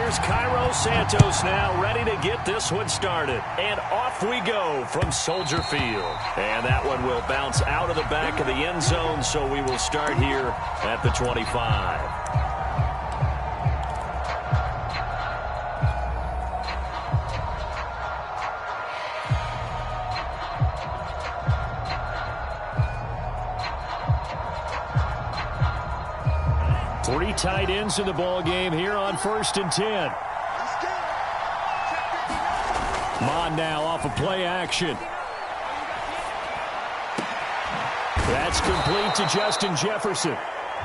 here's Cairo Santos now ready to get this one started. And off we go from Soldier Field. And that one will bounce out of the back of the end zone, so we will start here at the 25. Three tight ends in the ball game here on 1st and 10. Mon now off of play action. That's complete to Justin Jefferson.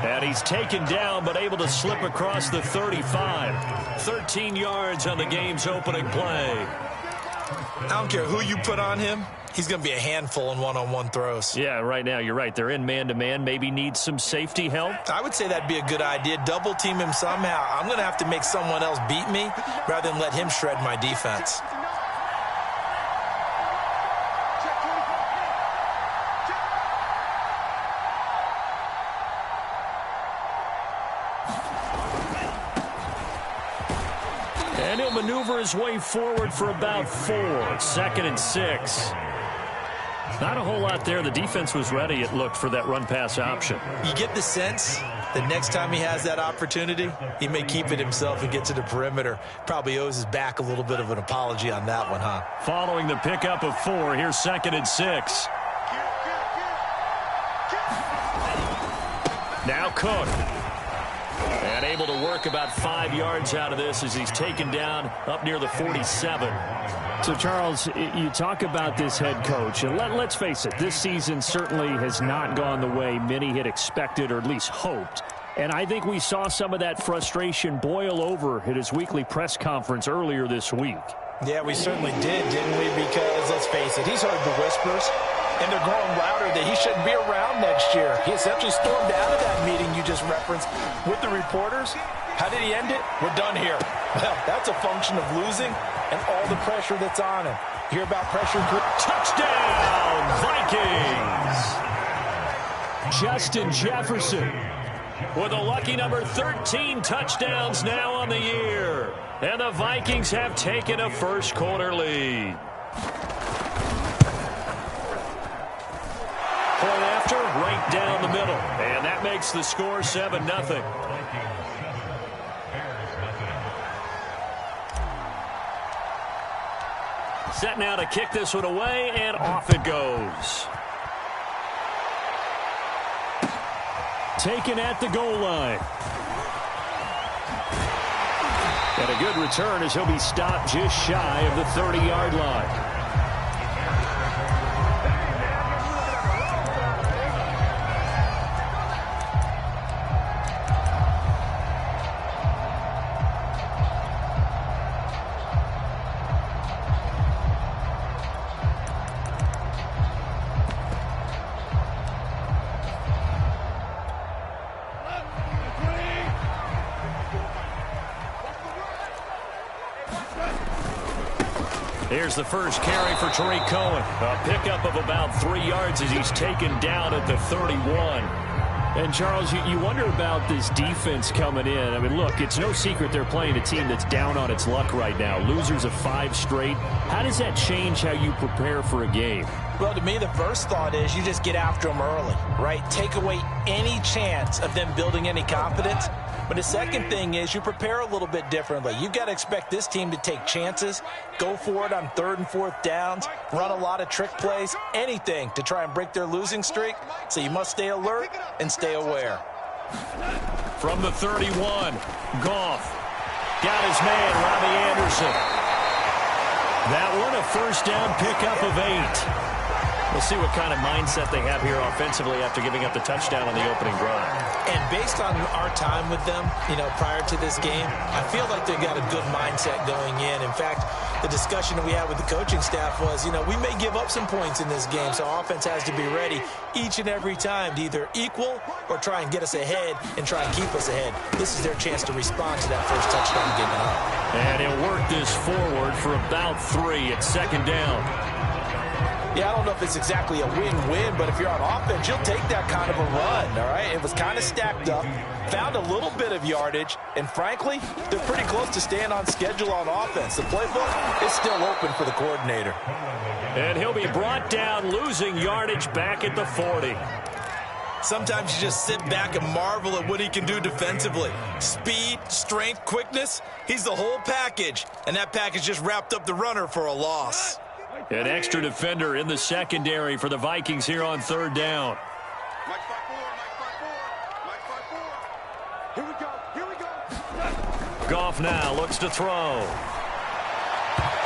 And he's taken down but able to slip across the 35. 13 yards on the game's opening play. I don't care who you put on him. He's going to be a handful in one-on-one throws. Yeah, right now, you're right. They're in man-to-man. Maybe need some safety help. I would say that'd be a good idea. Double team him somehow. I'm going to have to make someone else beat me rather than let him shred my defense. And he'll maneuver his way forward for about 4. 2nd and 6. Not a whole lot there. The defense was ready, it looked, for that run-pass option. You get the sense that next time he has that opportunity, he may keep it himself and get to the perimeter. Probably owes his back a little bit of an apology on that one, huh? Following the pickup of 4, here's 2nd and 6. Now Cook. And able to work about 5 yards out of this as he's taken down up near the 47. So, Charles, you talk about this head coach, and let's face it, this season certainly has not gone the way many had expected or at least hoped. And I think we saw some of that frustration boil over at his weekly press conference earlier this week. Yeah, we certainly did, didn't we? Because, let's face it, he's heard the whispers, and they're growing louder that he shouldn't be around next year. He essentially stormed out of that meeting you just referenced with the reporters. How did he end it? We're done here. Well, that's a function of losing and all the pressure that's on him. You hear about pressure? Touchdown, Vikings! Justin Jefferson with a lucky number 13 touchdowns now on the year. And the Vikings have taken a first-quarter lead. Point after, right down the middle. And that makes the score 7-0. Set now to kick this one away, and off it goes. Taken at the goal line. And a good return as he'll be stopped just shy of the 30-yard line. Here's the first carry for Tariq Cohen. A pickup of about 3 yards as he's taken down at the 31. And, Charles, you wonder about this defense coming in. I mean, look, it's no secret they're playing a team that's down on its luck right now. Losers of 5 straight. How does that change how you prepare for a game? Well, to me, the first thought is you just get after them early, right? Take away any chance of them building any confidence. But the second thing is you prepare a little bit differently. You've got to expect this team to take chances, go for it on 3rd and 4th downs, run a lot of trick plays, anything to try and break their losing streak. So you must stay alert and stay aware. From the 31, Goff got his man, Robbie Anderson. That one, a first down pickup of 8. We'll see what kind of mindset they have here offensively after giving up the touchdown on the opening drive. And based on our time with them, prior to this game, I feel like they've got a good mindset going in. In fact, the discussion that we had with the coaching staff was, we may give up some points in this game, so offense has to be ready each and every time to either equal or try and get us ahead and try and keep us ahead. This is their chance to respond to that first touchdown given up. And he'll work this forward for about 3 at 2nd down. Yeah, I don't know if it's exactly a win-win, but if you're on offense, you'll take that kind of a run, all right? It was kind of stacked up, found a little bit of yardage, and frankly, they're pretty close to staying on schedule on offense. The playbook is still open for the coordinator. And he'll be brought down, losing yardage back at the 40. Sometimes you just sit back and marvel at what he can do defensively. Speed, strength, quickness, he's the whole package. And that package just wrapped up the runner for a loss. An extra defender in the secondary for the Vikings here on third down. Here we go. Goff now looks to throw.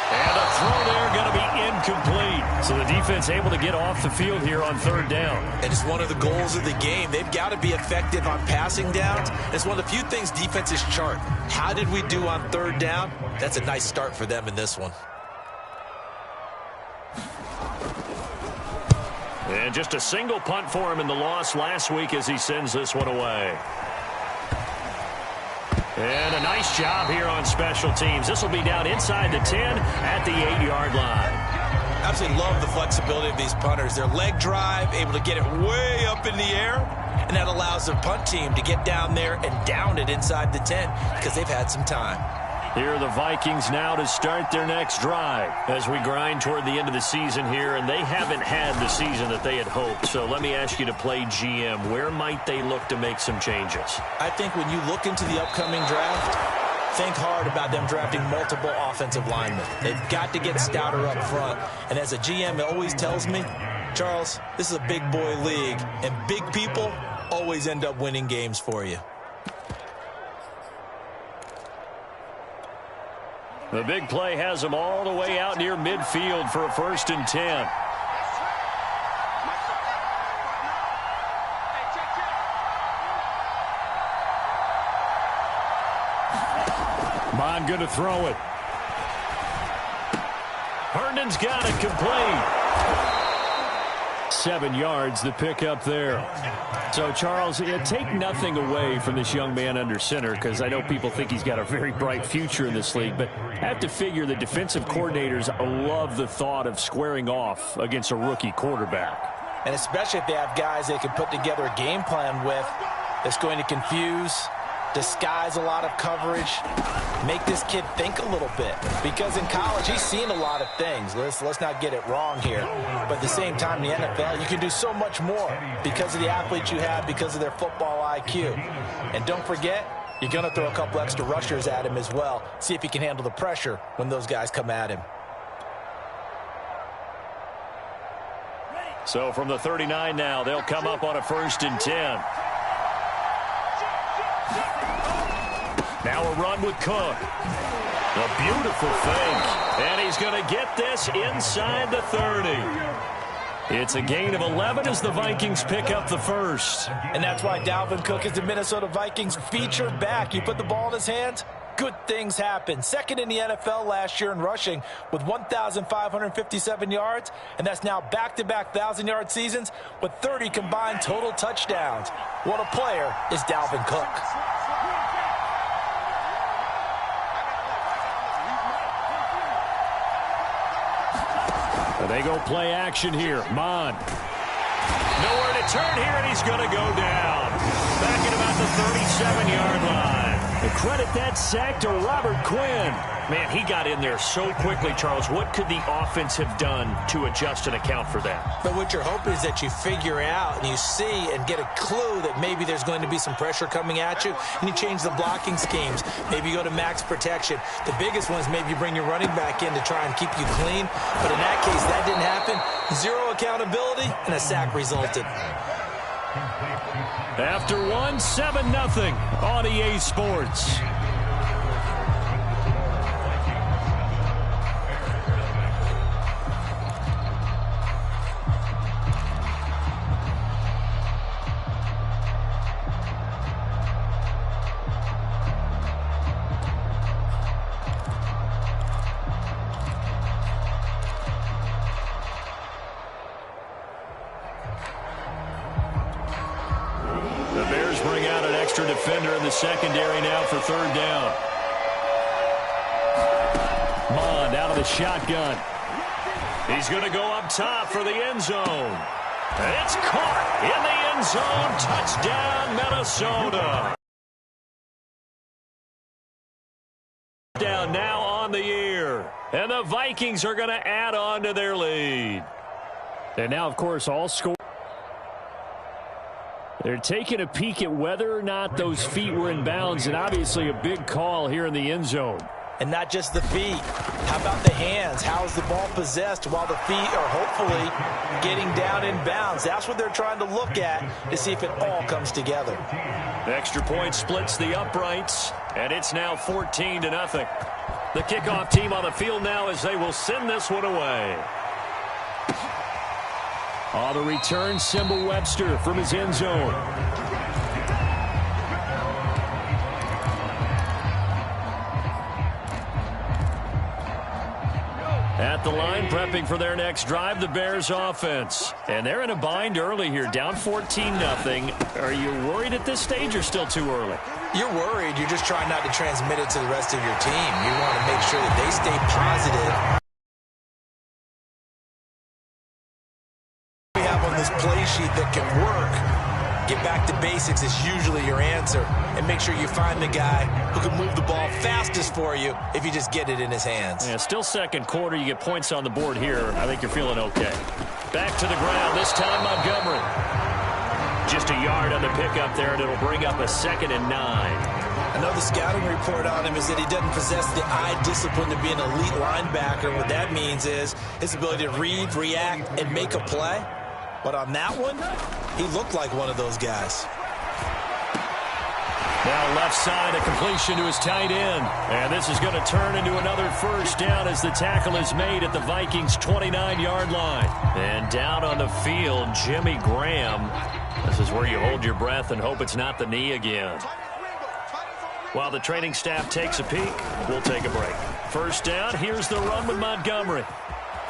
And a throw there going to be incomplete. So the defense able to get off the field here on third down. And it's one of the goals of the game. They've got to be effective on passing downs. It's one of the few things defenses chart. How did we do on third down? That's a nice start for them in this one. And just a single punt for him in the loss last week as he sends this one away. And a nice job here on special teams. This will be down inside the 10 at the 8-yard line. Absolutely love the flexibility of these punters. Their leg drive, able to get it way up in the air, and that allows the punt team to get down there and down it inside the 10 because they've had some time. Here are the Vikings now to start their next drive as we grind toward the end of the season here, and they haven't had the season that they had hoped. So let me ask you to play GM. Where might they look to make some changes? I think when you look into the upcoming draft, think hard about them drafting multiple offensive linemen. They've got to get stouter up front. And as a GM, it always tells me, Charles, this is a big boy league, and big people always end up winning games for you. The big play has them all the way out near midfield for a 1st and 10. Mon going to throw it. Herndon's got it complete. 7 yards, the pickup there. So, Charles, take nothing away from this young man under center, because I know people think he's got a very bright future in this league, but I have to figure the defensive coordinators love the thought of squaring off against a rookie quarterback. And especially if they have guys they can put together a game plan with that's going to confuse, disguise a lot of coverage, make this kid think a little bit. Because in college, he's seen a lot of things. Let's not get it wrong here. But at the same time, in the NFL, you can do so much more because of the athletes you have, because of their football IQ. And don't forget, you're going to throw a couple extra rushers at him as well. See if he can handle the pressure when those guys come at him. So from the 39 now, they'll come up on a 1st and 10. Now a run with Cook. A beautiful fake. And he's going to get this inside the 30. It's a gain of 11 as the Vikings pick up the first. And that's why Dalvin Cook is the Minnesota Vikings featured back. You put the ball in his hands, good things happen. Second in the NFL last year in rushing with 1,557 yards. And that's now back-to-back 1,000-yard seasons with 30 combined total touchdowns. What a player is Dalvin Cook. They go play action here. Mon. Nowhere to turn here, and he's going to go down. Back at about the 37-yard line. The credit that sack to Robert Quinn. Man, he got in there so quickly, Charles. What could the offense have done to adjust and account for that? But what you're hoping is that you figure out and you see and get a clue that maybe there's going to be some pressure coming at you, and you change the blocking schemes. Maybe you go to max protection. The biggest one is maybe you bring your running back in to try and keep you clean. But in that case, that didn't happen. Zero accountability, and a sack resulted. After 7-0 on EA Sports. Defender in the secondary now for third down. Mond out of the shotgun. He's going to go up top for the end zone. And it's caught in the end zone. Touchdown, Minnesota. Down now on the year. And the Vikings are going to add on to their lead. And now, of course, all score. They're taking a peek at whether or not those feet were in bounds, and obviously a big call here in the end zone. And not just the feet. How about the hands? How is the ball possessed while the feet are hopefully getting down in bounds? That's what they're trying to look at to see if it all comes together. The extra point splits the uprights, and it's now 14-0. The kickoff team on the field now as they will send this one away. On the return, Symbol Webster from his end zone. At the line, prepping for their next drive, the Bears offense. And they're in a bind early here, down 14-0. Are you worried at this stage or still too early? You're worried. You're just trying not to transmit it to the rest of your team. You want to make sure that they stay positive. We have on this play sheet that can work. Get back to basics is usually your answer. And make sure you find the guy who can move the ball fastest for you if you just get it in his hands. Yeah, still second quarter. You get points on the board here. I think you're feeling okay. Back to the ground, this time Montgomery. Just a yard on the pickup there, and it'll bring up a 2nd and 9. I know the scouting report on him is that he doesn't possess the eye discipline to be an elite linebacker. What that means is his ability to read, react, and make a play. But on that one, he looked like one of those guys. Now left side, a completion to his tight end. And this is going to turn into another first down as the tackle is made at the Vikings' 29-yard line. And down on the field, Jimmy Graham. This is where you hold your breath and hope it's not the knee again. While the training staff takes a peek, we'll take a break. First down, here's the run with Montgomery.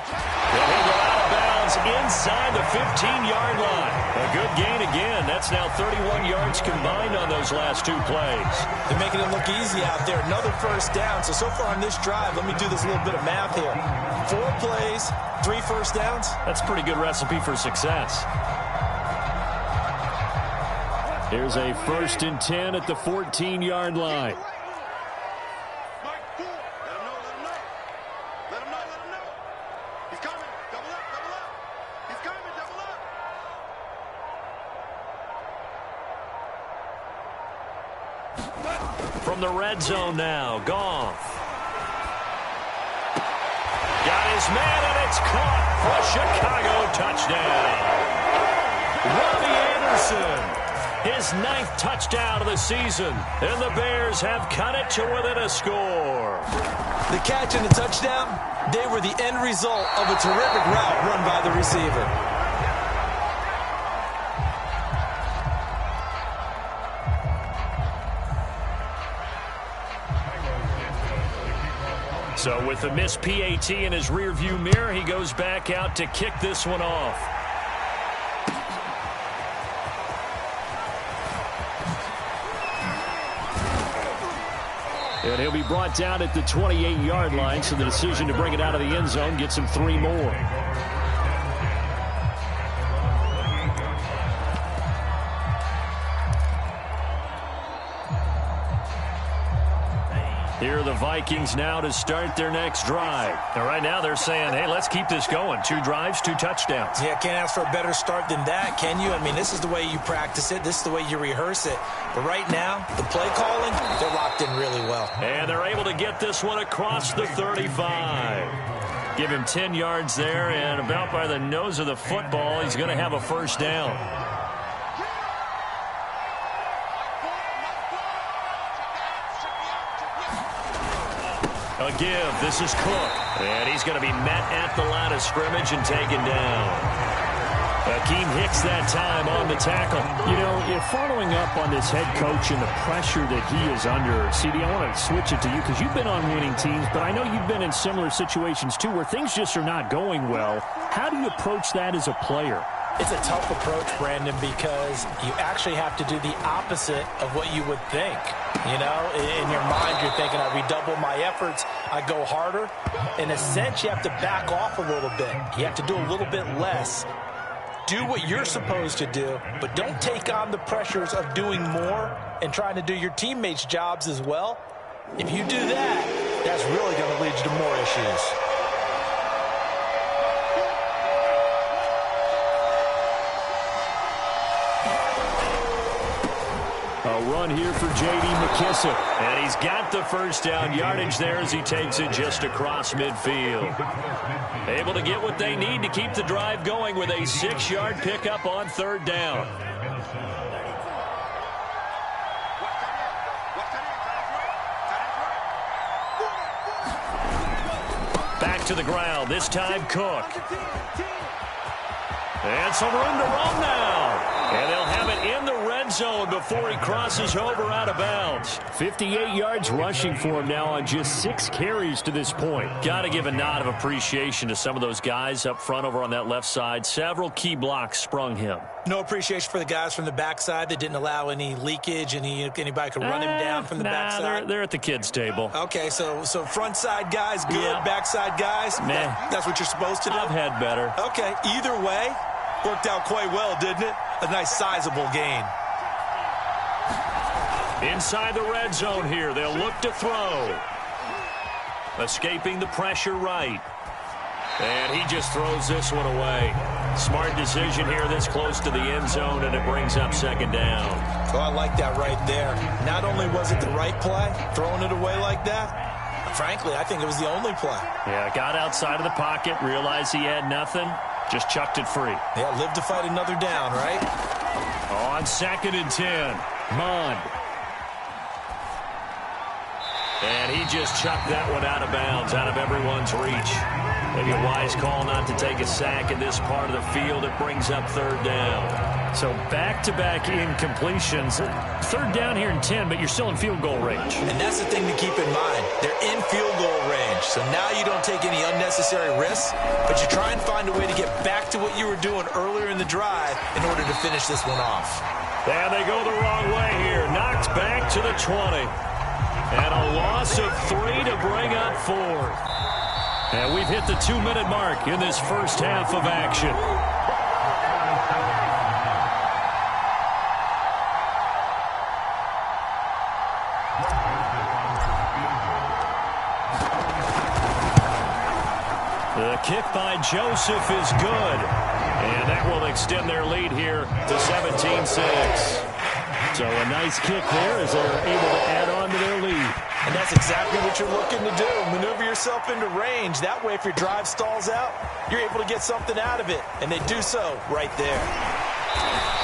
He'll go out of bounds inside the 15-yard line. A good gain again. That's now 31 yards combined on those last 2 plays. They're making it look easy out there. Another first down. So far on this drive, let me do this little bit of math here. 4 plays, 3 first downs. That's a pretty good recipe for success. Here's a 1st and 10 at the 14-yard line. From the red zone now, Goff. Got his man, and it's caught for a Chicago touchdown. Robbie Anderson, his 9th touchdown of the season, and the Bears have cut it to within a score. The catch and the touchdown, they were the end result of a terrific route run by the receiver. So with the missed PAT in his rearview mirror, he goes back out to kick this one off. And he'll be brought down at the 28-yard line, so the decision to bring it out of the end zone gets him 3 more. Here are the Vikings now to start their next drive. And right now they're saying, hey, let's keep this going. 2 drives, 2 touchdowns. Yeah, can't ask for a better start than that, can you? I mean, this is the way you practice it. This is the way you rehearse it. But right now, the play calling, they're locked in really well. And they're able to get this one across the 35. Give him 10 yards there, and about by the nose of the football, he's going to have a first down. A give. This is Cook. And he's going to be met at the line of scrimmage and taken down. Akeem Hicks that time on the tackle. You know, if following up on this head coach and the pressure that he is under, CD, I want to switch it to you because you've been on winning teams, but I know you've been in similar situations too where things just are not going well. How do you approach that as a player? It's a tough approach, Brandon, because you actually have to do the opposite of what you would think. You know, in your mind, you're thinking, I redouble my efforts, I go harder. In a sense, you have to back off a little bit. You have to do a little bit less. Do what you're supposed to do, but don't take on the pressures of doing more and trying to do your teammates' jobs as well. If you do that, that's really going to lead you to more issues. A run here for J.D. McKissick. And he's got the first down yardage there as he takes it just across midfield. Able to get what they need to keep the drive going with a 6-yard pickup on third down. Back to the ground, this time Cook. And some room to run now. And they'll have it in the red zone before he crosses over out of bounds. 58 yards rushing for him now on just 6 carries to this point. Got to give a nod of appreciation to some of those guys up front over on that left side. Several key blocks sprung him. No appreciation for the guys from the backside that didn't allow any leakage, and anybody could run him down from the backside. They're at the kids' table. Okay, so front side guys good, yeah. Backside guys, that's what you're supposed to do? I've had better. Okay, either way, worked out quite well, didn't it? A nice sizable gain. Inside the red zone here, they'll look to throw. Escaping the pressure right. And he just throws this one away. Smart decision here this close to the end zone, and it brings up second down. Oh, I like that right there. Not only was it the right play, throwing it away like that, frankly, I think it was the only play. Yeah, got outside of the pocket, realized he had nothing, just chucked it free. Yeah, live to fight another down, right? On 2nd and 10, Mond. And he just chucked that one out of bounds, out of everyone's reach. Maybe a wise call not to take a sack in this part of the field. It brings up third down. So back-to-back incompletions. Third down here in 10, but you're still in field goal range. And that's the thing to keep in mind. They're in field goal range. So now you don't take any unnecessary risks, but you try and find a way to get back to what you were doing earlier in the drive in order to finish this one off. And they go the wrong way here. Knocked back to the 20. And a loss of 3 to bring up 4. And we've hit the 2-minute mark in this first half of action. The kick by Joseph is good. And that will extend their lead here to 17-6. So a nice kick there as they're able to add on to their lead. And that's exactly what you're looking to do. Maneuver yourself into range. That way, if your drive stalls out, you're able to get something out of it. And they do so right there.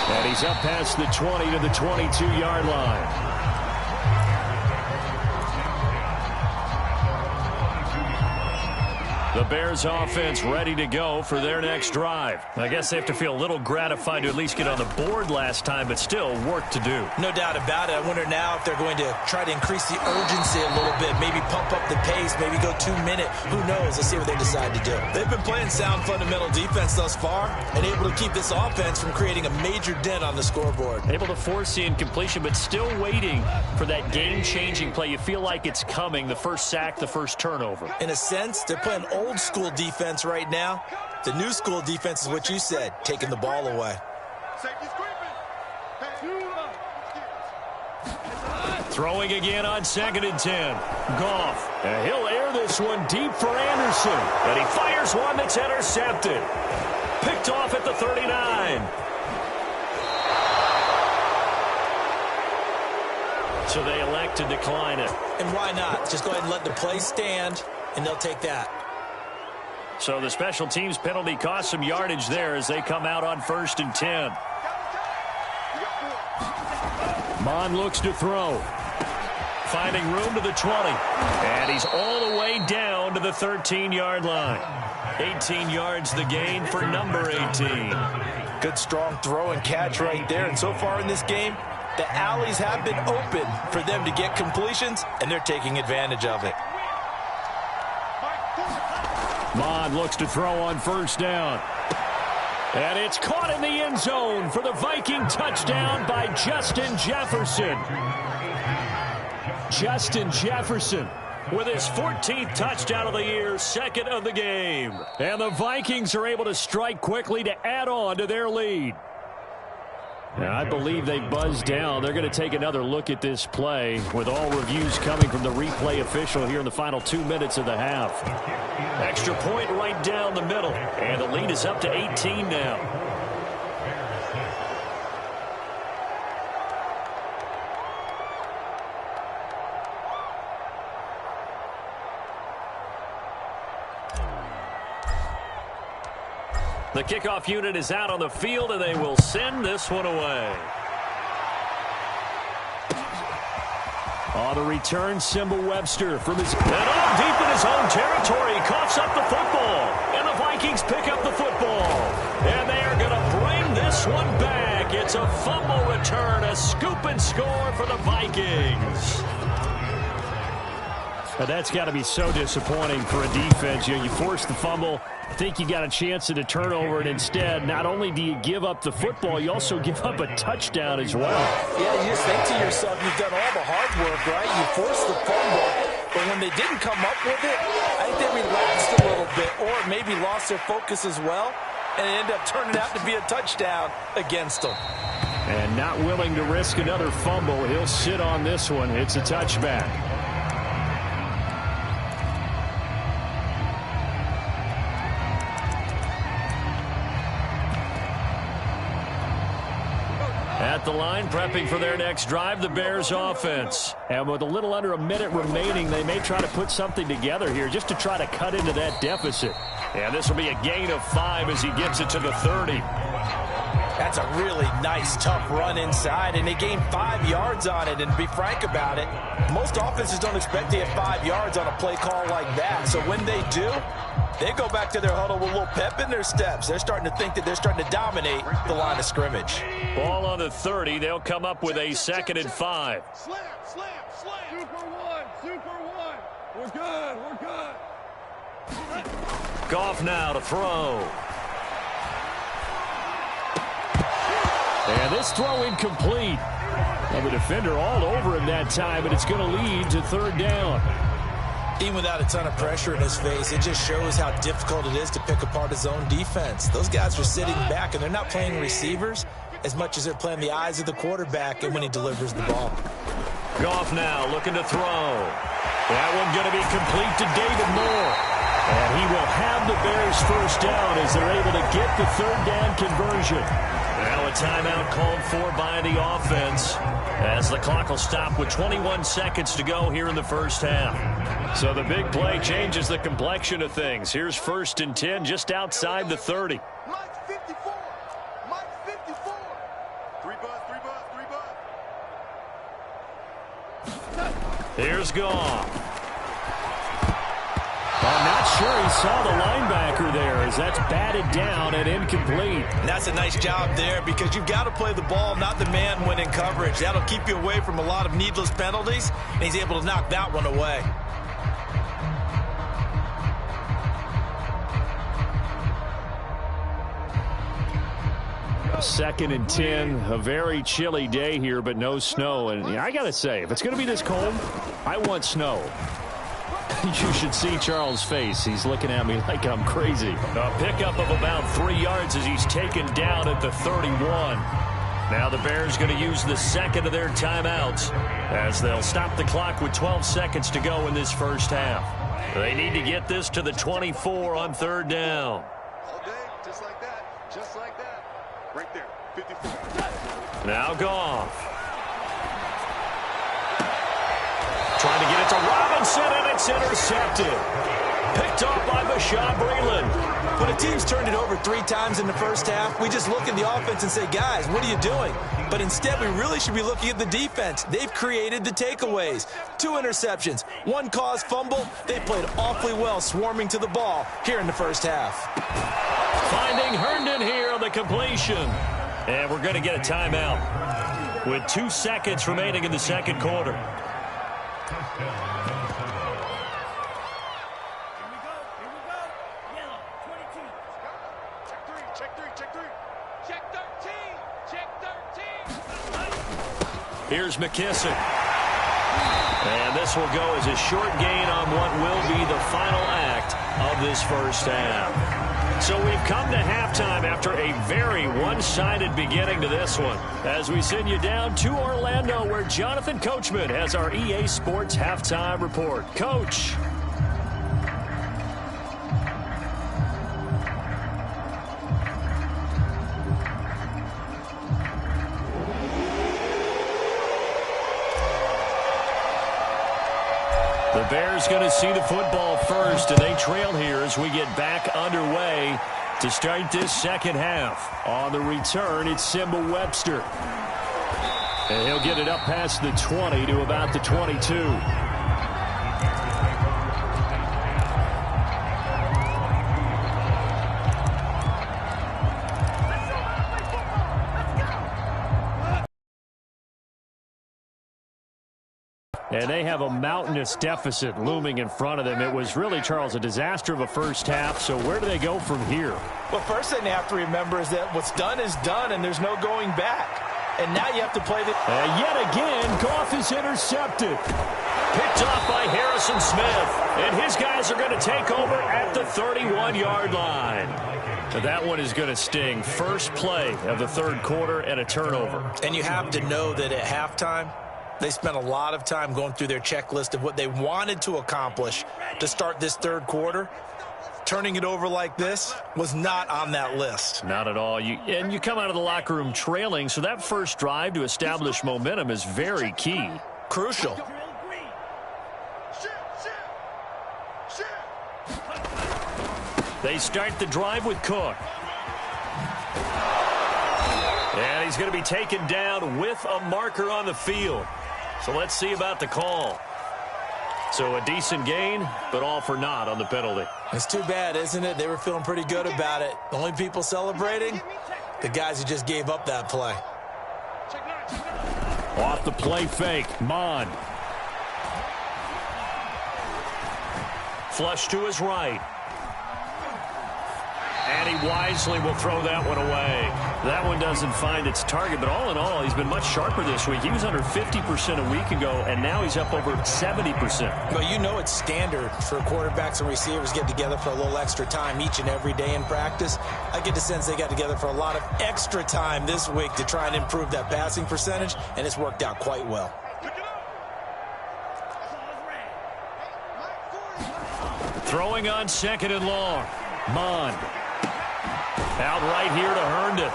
And he's up past the 20 to the 22-yard line. The Bears offense ready to go for their next drive. I guess they have to feel a little gratified to at least get on the board last time, but still work to do. No doubt about it. I wonder now if they're going to try to increase the urgency a little bit, maybe pump up the pace, maybe go 2-minute. Who knows? Let's see what they decide to do. They've been playing sound fundamental defense thus far and able to keep this offense from creating a major dent on the scoreboard. Able to force the incompletion, but still waiting for that game-changing play. You feel like it's coming, the first sack, the first turnover. In a sense, they're playing old school defense right now. The new school defense is what you said, taking the ball away. Throwing again on 2nd and 10. Goff. And he'll air this one deep for Anderson. And he fires one that's intercepted. Picked off at the 39. So they elect to decline it. And why not? Just go ahead and let the play stand, and they'll take that. So the special teams penalty cost some yardage there as they come out on 1st and 10. Mond looks to throw. Finding room to the 20. And he's all the way down to the 13-yard line. 18 yards the gain for number 18. Good strong throw and catch right there. And so far in this game, the alleys have been open for them to get completions, and they're taking advantage of it. Mond looks to throw on 1st down. And it's caught in the end zone for the Viking touchdown by Justin Jefferson. Justin Jefferson with his 14th touchdown of the year, second of the game. And the Vikings are able to strike quickly to add on to their lead. And I believe they buzzed down. They're going to take another look at this play with all reviews coming from the replay official here in the final 2 minutes of the half. Extra point right down the middle. And the lead is up to 18 now. The kickoff unit is out on the field, and they will send this one away. On the return, Simba Webster from his... And all deep in his own territory, coughs up the football. And the Vikings pick up the football. And they are going to bring this one back. It's a fumble return, a scoop and score for the Vikings. But that's got to be so disappointing for a defense. You force the fumble, think you got a chance at a turnover, and instead, not only do you give up the football, you also give up a touchdown as well. Yeah, you just think to yourself, you've done all the hard work, right? You forced the fumble, but when they didn't come up with it, I think they relaxed a little bit, or maybe lost their focus as well, and it ended up turning out to be a touchdown against them. And not willing to risk another fumble, he'll sit on this one. It's a touchback. At the line, prepping for their next drive, the Bears offense. And with a little under a minute remaining, they may try to put something together here just to try to cut into that deficit. And this will be a gain of 5 as he gets it to the 30. That's a really nice, tough run inside, and they gained 5 yards on it. And to be frank about it, most offenses don't expect to get 5 yards on a play call like that. So when they do, they go back to their huddle with a little pep in their steps. They're starting to think that they're starting to dominate the line of scrimmage. Ball on the 30. They'll come up with a 2nd and 5. Slam, slam, slam. Super one, super one. We're good, we're good. Goff now to throw. And this throw incomplete. And the defender all over him that time, and it's going to lead to 3rd down. Even without a ton of pressure in his face, it just shows how difficult it is to pick apart his own defense. Those guys are sitting back, and they're not playing receivers as much as they're playing the eyes of the quarterback and when he delivers the ball. Goff now looking to throw. That one going to be complete to David Moore. And he will have the Bears 1st down as they're able to get the 3rd down conversion. Now a timeout called for by the offense as the clock will stop with 21 seconds to go here in the 1st half. So the big play changes the complexion of things. Here's 1st and 10 just outside the 30. Mike's 54. Mike's 54. 3 bus, 3 bus, 3 bus. Here's Goff. I'm not sure he saw the linebacker there as that's batted down and incomplete. And that's a nice job there because you've got to play the ball, not the man when in coverage. That'll keep you away from a lot of needless penalties, and he's able to knock that one away. Second and 10, a very chilly day here, but no snow. And I got to say, if it's going to be this cold, I want snow. You should see Charles' face. He's looking at me like I'm crazy. A pickup of about 3 yards as he's taken down at the 31. Now the Bears going to use the 2nd of their timeouts as they'll stop the clock with 12 seconds to go in this 1st half. They need to get this to the 24 on 3rd down. All day, just like that. Just like that. Right there. 54. Now Goff. Trying to get it to Robinson, and it's intercepted. Picked off by Bashaud Breeland. When a team's turned it over 3 times in the 1st half, we just look at the offense and say, guys, what are you doing? But instead, we really should be looking at the defense. They've created the takeaways. 2 interceptions, 1 caused fumble. They played awfully well swarming to the ball here in the 1st half. Finding Herndon here on the completion. And we're going to get a timeout with 2 seconds remaining in the 2nd quarter. Here's McKissick. And this will go as a short gain on what will be the final act of this first half. So we've come to halftime after a very one-sided beginning to this one. As we send you down to Orlando, where Jonathan Coachman has our EA Sports halftime report. Coach. The Bears going to see the football first, and they trail here as we get back underway to start this second half. On the return, it's Simba Webster. And he'll get it up past the 20 to about the 22. And they have a mountainous deficit looming in front of them. It was really, Charles, a disaster of a first half. So where do they go from here? Well, first thing they have to remember is that what's done is done, and there's no going back. And now you have to play the... yet again, Goff is intercepted. Picked off by Harrison Smith. And his guys are going to take over at the 31-yard line. That one is going to sting. First play of the third quarter and a turnover. And you have to know that at halftime, they spent a lot of time going through their checklist of what they wanted to accomplish to start this third quarter. Turning it over like this was not on that list. Not at all. You come out of the locker room trailing, so that first drive to establish momentum is very key. Crucial. They start the drive with Cook. And he's going to be taken down with a marker on the field. So let's see about the call. So a decent gain, but all for naught on the penalty. It's too bad, isn't it? They were feeling pretty good about it. The only people celebrating, the guys who just gave up that play. Off the play fake, Mond. Flush to his right. And he wisely will throw that one away. That one doesn't find its target, but all in all, he's been much sharper this week. He was under 50% a week ago, and now he's up over 70%. Well, you know it's standard for quarterbacks and receivers get together for a little extra time each and every day in practice. I get the sense they got together for a lot of extra time this week to try and improve that passing percentage, and it's worked out quite well. Throwing on second and long. Mond. Out right here to Herndon.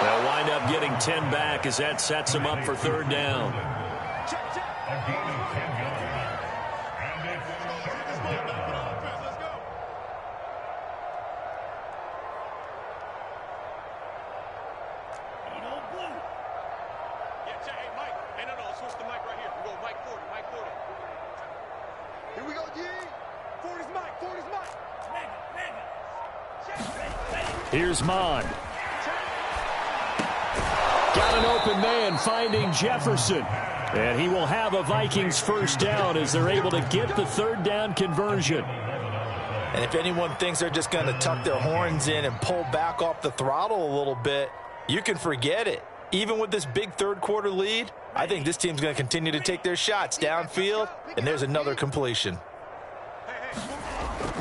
They'll wind up getting 10 back as that sets them up for third down. Here we go, D. 40's Mike. 40's Mike. Here's Mond. Got an open man finding Jefferson. And he will have a Vikings first down as they're able to get the third down conversion. And if anyone thinks they're just going to tuck their horns in and pull back off the throttle a little bit, you can forget it. Even with this big third quarter lead, I think this team's going to continue to take their shots downfield, and there's another completion.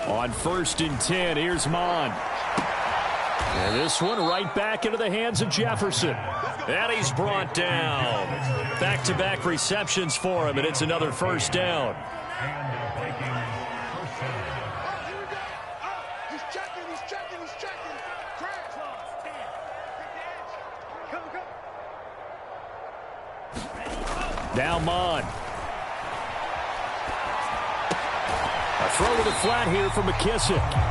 On 1st and 10, here's Mond. And this one right back into the hands of Jefferson. And he's brought down. Back-to-back receptions for him, and it's another first down. He's checking. Now Mond. A throw to the flat here for McKissick.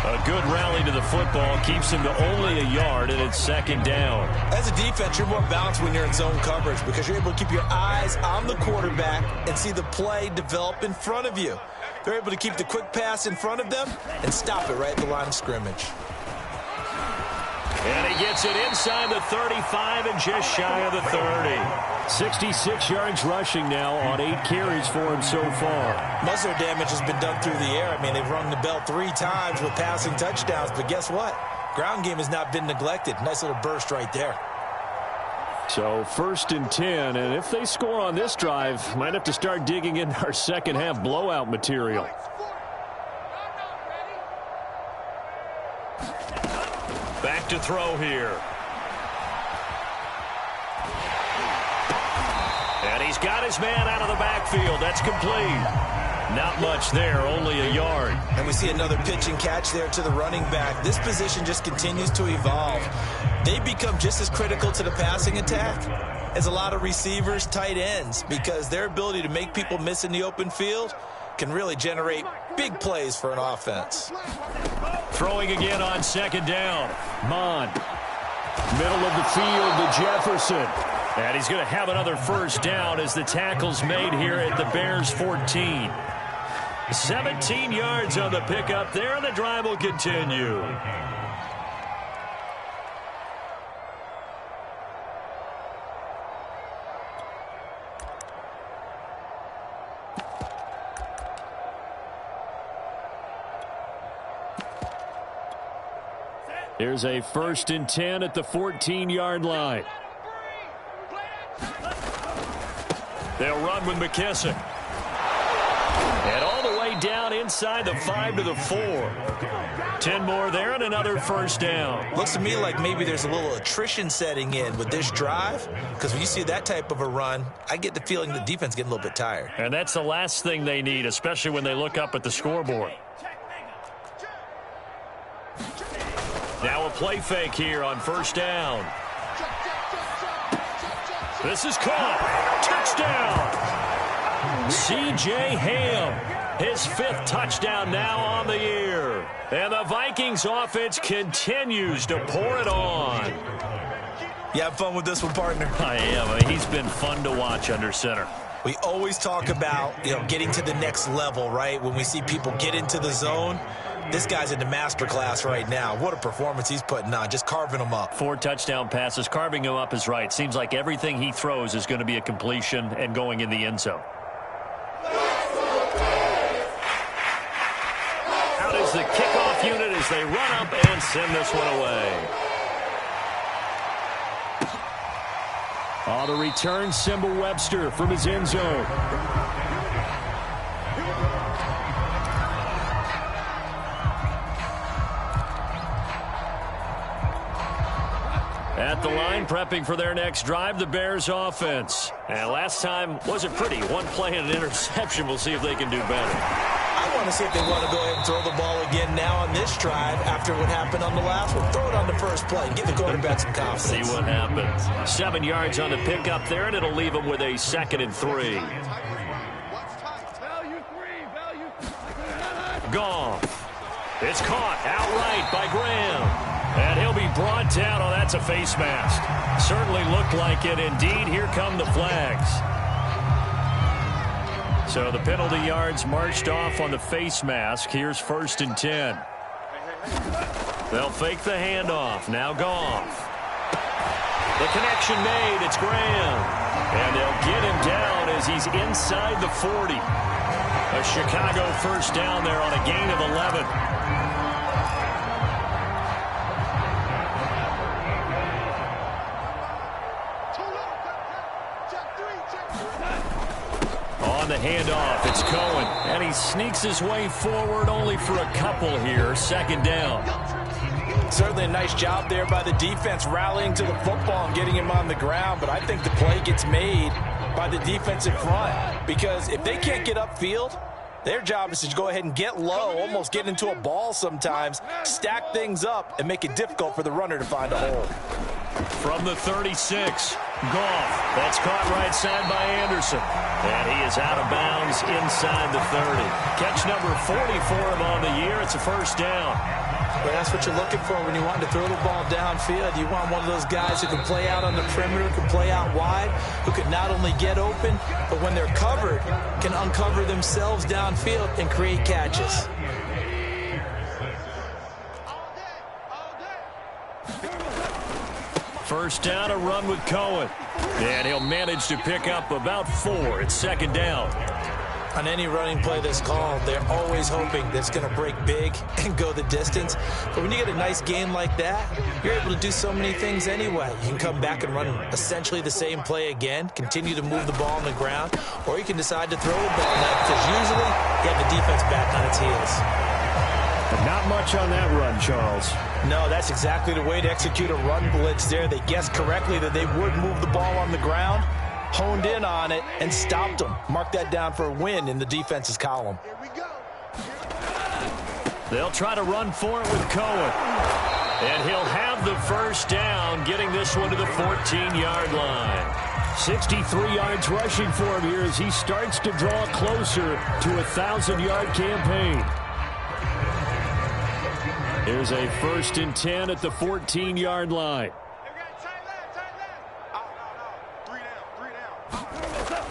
A good rally to the football keeps him to only a yard, and it's second down. As a defense, you're more balanced when you're in zone coverage because you're able to keep your eyes on the quarterback and see the play develop in front of you. They're able to keep the quick pass in front of them and stop it right at the line of scrimmage. And he gets it inside the 35 and just shy of the 30. 66 yards rushing now on 8 carries for him so far. Most of their damage has been done through the air. I mean, they've rung the bell 3 times with passing touchdowns, but guess what? Ground game has not been neglected. Nice little burst right there. So 1st and 10, and if they score on this drive, might have to start digging into our second half blowout material. Back to throw here. And he's got his man out of the backfield. That's complete. Not much there, only a yard. And we see another pitch and catch there to the running back. This position just continues to evolve. They become just as critical to the passing attack as a lot of receivers, tight ends, because their ability to make people miss in the open field can really generate big plays for an offense. Throwing again on 2nd down. Mon. Middle of the field to Jefferson. And he's going to have another 1st down as the tackle's made here at the Bears 14. 17 yards on the pickup there, and the drive will continue. Here's a 1st and 10 at the 14-yard line. They'll run with McKissick. And all the way down inside the 5 to the 4. 10 more there and another 1st down. Looks to me like maybe there's a little attrition setting in with this drive, because when you see that type of a run, I get the feeling the defense getting a little bit tired. And that's the last thing they need, especially when they look up at the scoreboard. Now a play fake here on 1st down. This is caught. Touchdown. C.J. Ham, his 5th touchdown now on the year. And the Vikings offense continues to pour it on. You have fun with this one, partner? I am. He's been fun to watch under center. We always talk about, getting to the next level, right? When we see people get into the zone, this guy's in the master class right now. What a performance he's putting on, just carving them up. 4 touchdown passes. Carving him up is right. Seems like everything he throws is going to be a completion and going in the end zone. Out is the kickoff unit as they run up and send this one away. The return, Symbol Webster from his end zone. At the line, prepping for their next drive, the Bears offense. And last time wasn't pretty. 1 play and an interception. We'll see if they can do better. I want to see if they want to go ahead and throw the ball again now on this drive after what happened on the last one. Throw it on the first play and give the quarterback some confidence. See what happens. 7 yards on the pickup there, and it'll leave them with a 2nd and 3. Goff. It's caught outright by Graham. And he'll be brought down. Oh, that's a face mask. Certainly looked like it. Indeed, here come the flags. So the penalty yards marched off on the face mask. Here's 1st and 10. They'll fake the handoff. Now Goff. The connection made. It's Graham. And they'll get him down as he's inside the 40. A Chicago 1st down there on a gain of 11. On the handoff, it's Cohen. And he sneaks his way forward only for a couple here. 2nd down. Certainly a nice job there by the defense rallying to the football and getting him on the ground. But I think the play gets made by the defensive front. Because if they can't get upfield, their job is to go ahead and get low, almost get into a ball sometimes, stack things up, and make it difficult for the runner to find a hole. From the 36, Goff. That's caught right side by Anderson. And he is out of bounds inside the 30. Catch number 40 for him on the year. It's a 1st down. But that's what you're looking for when you want to throw the ball downfield. You want one of those guys who can play out on the perimeter, can play out wide, who can not only get open, but when they're covered, can uncover themselves downfield and create catches. First down, a run with Cohen. And he'll manage to pick up about 4. It's 2nd down. On any running play that's called, they're always hoping that it's going to break big and go the distance. But when you get a nice game like that, you're able to do so many things anyway. You can come back and run essentially the same play again, continue to move the ball on the ground, or you can decide to throw the ball net because usually you have the defense back on its heels. Not much on that run, Charles. No, that's exactly the way to execute a run blitz there. They guessed correctly that they would move the ball on the ground, honed in on it, and stopped them. Mark that down for a win in the defense's column. They'll try to run for it with Cohen. And he'll have the first down, getting this one to the 14-yard line. 63 yards rushing for him here as he starts to draw closer to a 1,000-yard campaign. Here's a 1st and 10 at the 14-yard line.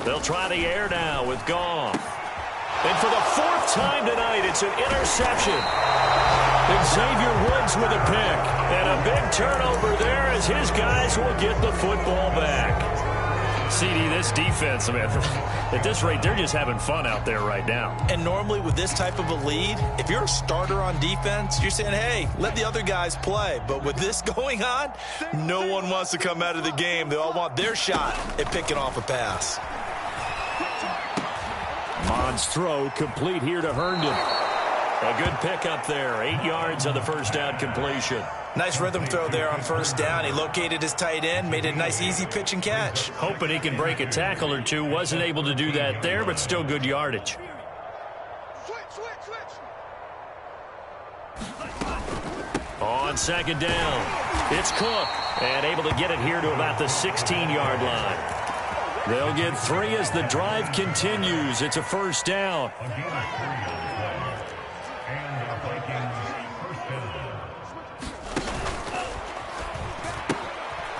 They'll try the air now with Goff. And for the 4th time tonight, it's an interception. Xavier Woods with a pick. And a big turnover there as his guys will get the football back. CD, this defense, man, at this rate, they're just having fun out there right now. And normally with this type of a lead, if you're a starter on defense, you're saying, hey, let the other guys play. But with this going on, no one wants to come out of the game. They all want their shot at picking off a pass. Mond's throw complete here to Herndon. A good pickup there. 8 yards on the first down completion. Nice rhythm throw there on first down. He located his tight end, made it a nice easy pitch and catch. Hoping he can break a tackle or two. Wasn't able to do that there, but still good yardage. On 2nd down, it's Cook. And able to get it here to about the 16-yard line. They'll get 3 as the drive continues. It's a first down.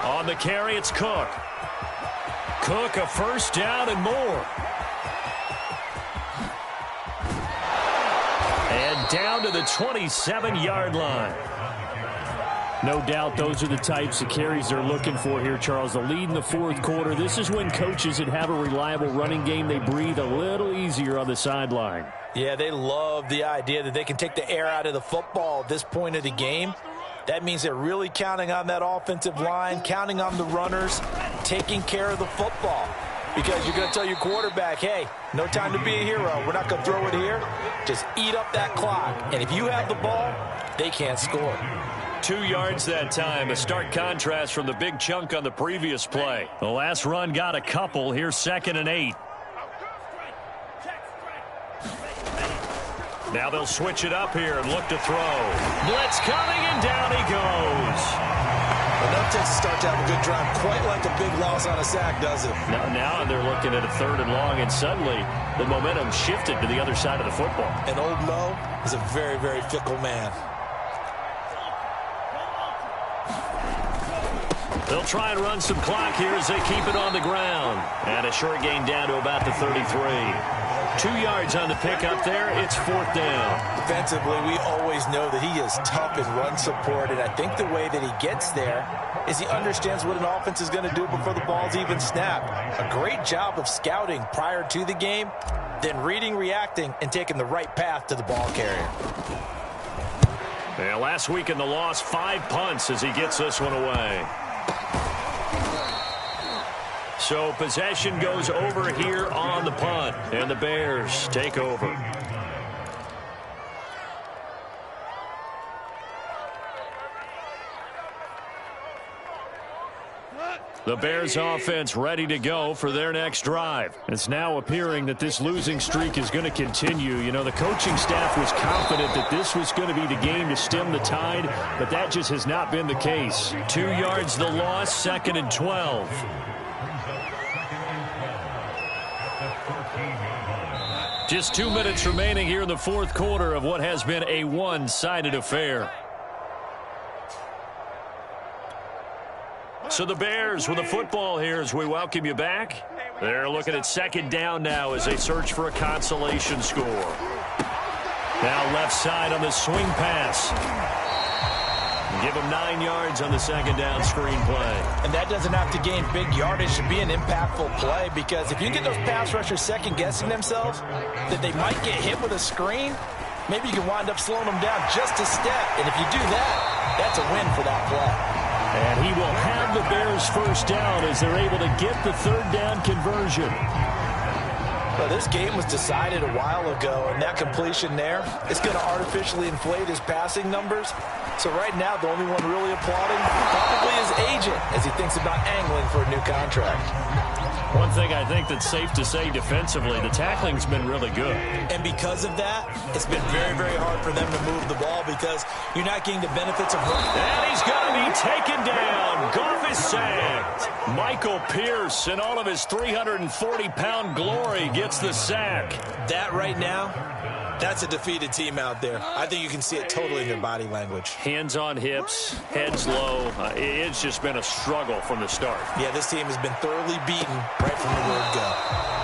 On the carry, it's Cook. Cook, a first down and more. And down to the 27-yard line. No doubt those are the types of carries they're looking for here, Charles. The lead in the 4th quarter. This is when coaches that have a reliable running game, they breathe a little easier on the sideline. Yeah, they love the idea that they can take the air out of the football at this point of the game. That means they're really counting on that offensive line, counting on the runners, taking care of the football. Because you're going to tell your quarterback, hey, no time to be a hero. We're not going to throw it here. Just eat up that clock. And if you have the ball, they can't score. 2 yards that time. A stark contrast from the big chunk on the previous play. The last run got a couple. Here's 2nd and 8. Now they'll switch it up here and look to throw. Blitz coming, and down he goes. Well, that takes a start to have a good drive. Quite like a big loss on a sack, does it? Now they're looking at a 3rd and long, and suddenly the momentum shifted to the other side of the football. And old Mo is a very, very fickle man. They'll try and run some clock here as they keep it on the ground. And a short gain down to about the 33. 2 yards on the pickup there. It's 4th down. Defensively, we always know that he is tough in run support, and I think the way that he gets there is he understands what an offense is going to do before the ball's even snapped. A great job of scouting prior to the game, then reading, reacting, and taking the right path to the ball carrier. Yeah, last week in the loss, 5 punts as he gets this one away. So possession goes over here on the punt, and the Bears take over. The Bears offense ready to go for their next drive. It's now appearing that this losing streak is going to continue. You know, the coaching staff was confident that this was going to be the game to stem the tide, but that just has not been the case. 2 yards the loss, 2nd and 12. Just 2 minutes remaining here in the 4th quarter of what has been a one-sided affair. So the Bears with the football here as we welcome you back. They're looking at 2nd down now as they search for a consolation score. Now left side on the swing pass. Give him 9 yards on the second down screen play. And that doesn't have to gain big yardage to be an impactful play, because if you get those pass rushers second-guessing themselves that they might get hit with a screen, maybe you can wind up slowing them down just a step. And if you do that, that's a win for that play. And he will have the Bears first down as they're able to get the third down conversion. Well, this game was decided a while ago, and that completion there is going to artificially inflate his passing numbers. So right now, the only one really applauding probably his agent as he thinks about angling for a new contract. One thing I think that's safe to say defensively, the tackling's been really good. And because of that, it's been very, very hard for them to move the ball because you're not getting the benefits of hurt. And he's going to be taken down. Goff is sacked. Michael Pierce, in all of his 340-pound glory, gets the sack. That right now, that's a defeated team out there. I think you can see it totally in their body language. Hands on hips, heads low. It's just been a struggle from the start. Yeah, this team has been thoroughly beaten right from the word go.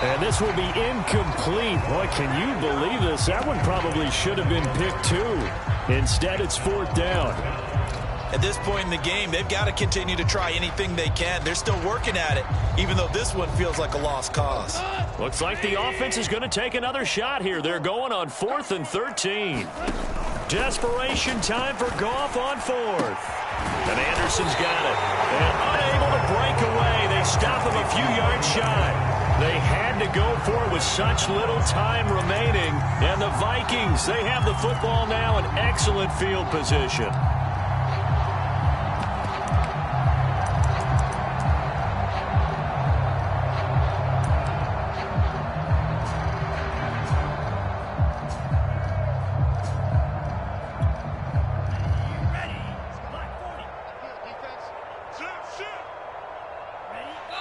And this will be incomplete. Boy, can you believe this? That one probably should have been picked too. Instead, it's fourth down. At this point in the game, they've got to continue to try anything they can. They're still working at it, even though this one feels like a lost cause. Looks like the offense is going to take another shot here. They're going on 4th and 13. Desperation time for Goff on 4th. And Anderson's got it. And unable to break away. They stop him a few yards shy. They had to go for it with such little time remaining. And the Vikings, they have the football now in excellent field position.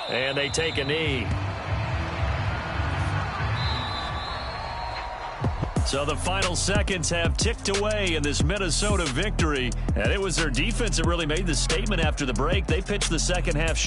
And they take a knee. So the final seconds have ticked away in this Minnesota victory. And it was their defense that really made the statement after the break. They pitched the second half.